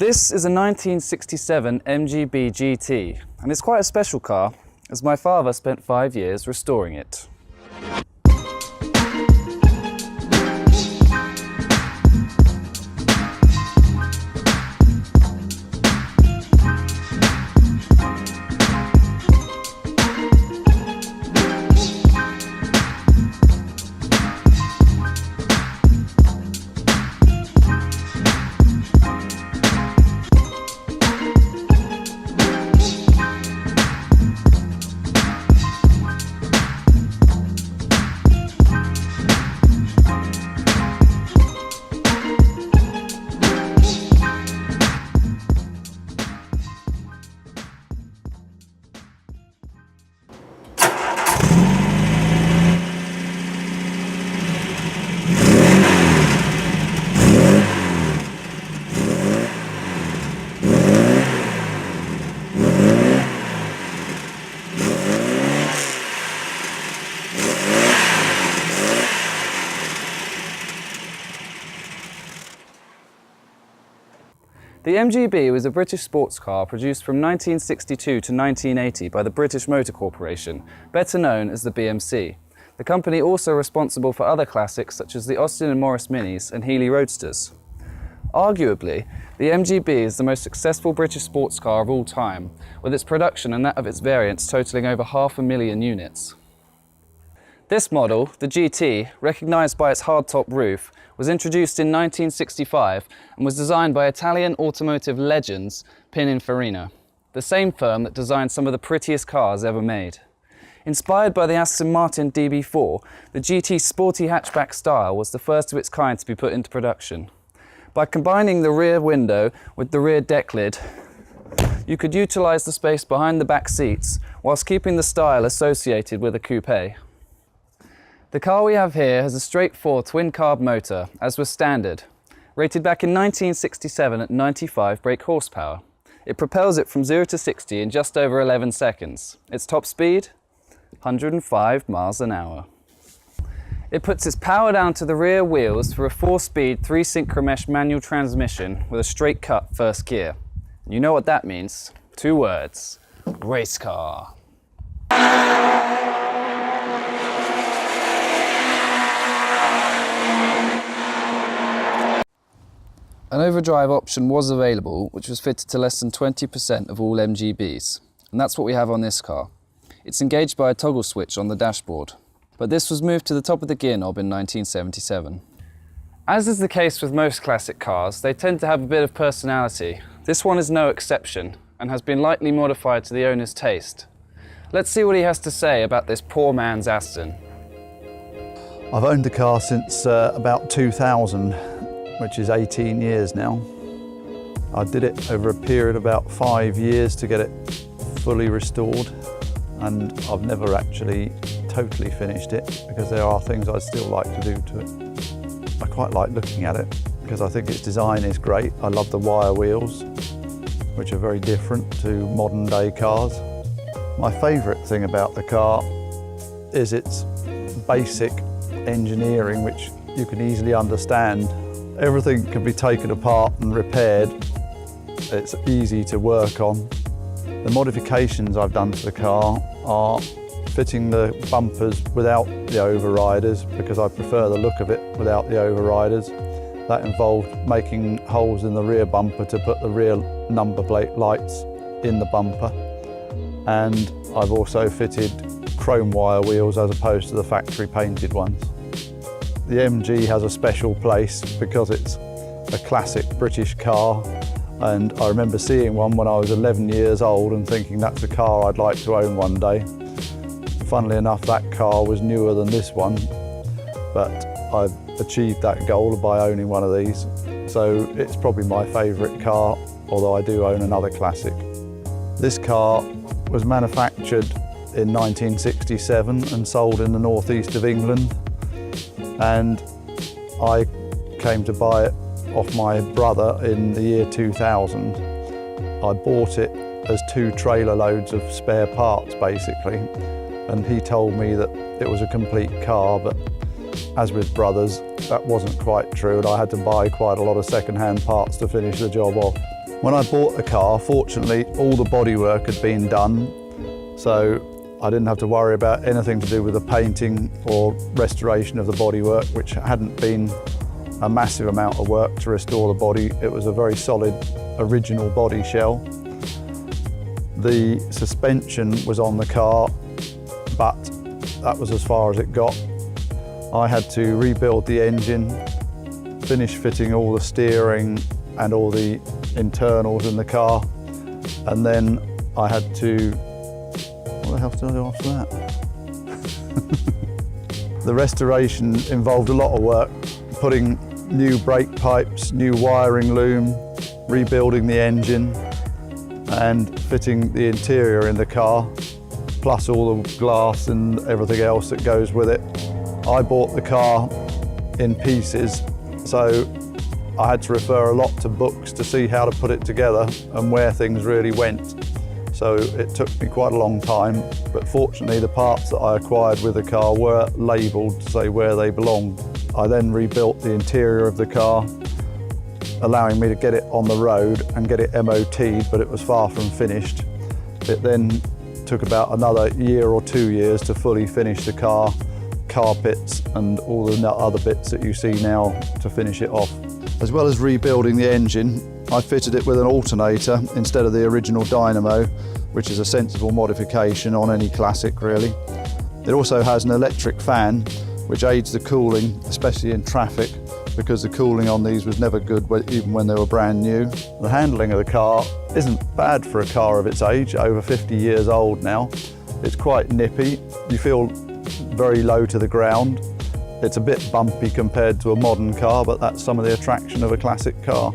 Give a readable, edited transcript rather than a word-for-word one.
This is a 1967 MGB GT, and it's quite a special car, as my father spent 5 years restoring it. The MGB was a British sports car produced from 1962 to 1980 by the British Motor Corporation, better known as the BMC. The company also responsible for other classics such as the Austin and Morris Minis and Healey Roadsters. Arguably, the MGB is the most successful British sports car of all time, with its production and that of its variants totalling over 500,000 units. This model, the GT, recognised by its hardtop roof, was introduced in 1965 and was designed by Italian automotive legends Pininfarina, the same firm that designed some of the prettiest cars ever made. Inspired by the Aston Martin DB4, the GT's sporty hatchback style was the first of its kind to be put into production. By combining the rear window with the rear deck lid, you could utilise the space behind the back seats whilst keeping the style associated with a coupe. The car we have here has a straight-4 twin-carb motor, as was standard, rated back in 1967 at 95 brake horsepower. It propels it from 0 to 60 in just over 11 seconds. Its top speed? 105 miles an hour. It puts its power down to the rear wheels for a 4-speed 3-synchromesh manual transmission with a straight-cut first gear. You know what that means. 2 words. Race car. An overdrive option was available, which was fitted to less than 20% of all MGBs, and that's what we have on this car. It's engaged by a toggle switch on the dashboard, but this was moved to the top of the gear knob in 1977. As is the case with most classic cars, they tend to have a bit of personality. This one is no exception, and has been lightly modified to the owner's taste. Let's see what he has to say about this poor man's Aston. I've owned the car since about 2000. Which is 18 years now. I did it over a period of about 5 years to get it fully restored, and I've never actually totally finished it because there are things I'd still like to do to it. I quite like looking at it because I think its design is great. I love the wire wheels, which are very different to modern day cars. My favourite thing about the car is its basic engineering, which you can easily understand. Everything can be taken apart and repaired. It's easy to work on. The modifications I've done to the car are fitting the bumpers without the overriders because I prefer the look of it without the overriders. That involved making holes in the rear bumper to put the rear number plate lights in the bumper. And I've also fitted chrome wire wheels as opposed to the factory painted ones. The MG has a special place because it's a classic British car, and I remember seeing one when I was 11 years old and thinking that's a car I'd like to own one day. Funnily enough, that car was newer than this one, but I've achieved that goal by owning one of these. So it's probably my favourite car, although I do own another classic. This car was manufactured in 1967 and sold in the northeast of England. And I came to buy it off my brother in the year 2000. I bought it as 2 trailer loads of spare parts basically, and he told me that it was a complete car, but as with brothers, that wasn't quite true, and I had to buy quite a lot of second-hand parts to finish the job off. When I bought the car, fortunately, all the bodywork had been done, so I didn't have to worry about anything to do with the painting or restoration of the bodywork, which hadn't been a massive amount of work to restore the body. It was a very solid original body shell. The suspension was on the car, but that was as far as it got. I had to rebuild the engine, finish fitting all the steering and all the internals in the car, and then I had to, what the hell did I do after that? The restoration involved a lot of work, putting new brake pipes, new wiring loom, rebuilding the engine and fitting the interior in the car, plus all the glass and everything else that goes with it. I bought the car in pieces, so I had to refer a lot to books to see how to put it together and where things really went. So it took me quite a long time, but fortunately the parts that I acquired with the car were labelled to say where they belong. I then rebuilt the interior of the car, allowing me to get it on the road and get it MOT'd, but it was far from finished. It then took about another year or 2 years to fully finish the car, carpets and all the other bits that you see now to finish it off. As well as rebuilding the engine, I fitted it with an alternator instead of the original dynamo, which is a sensible modification on any classic really. It also has an electric fan, which aids the cooling, especially in traffic, because the cooling on these was never good even when they were brand new. The handling of the car isn't bad for a car of its age, over 50 years old now. It's quite nippy. You feel very low to the ground. It's a bit bumpy compared to a modern car, but that's some of the attraction of a classic car.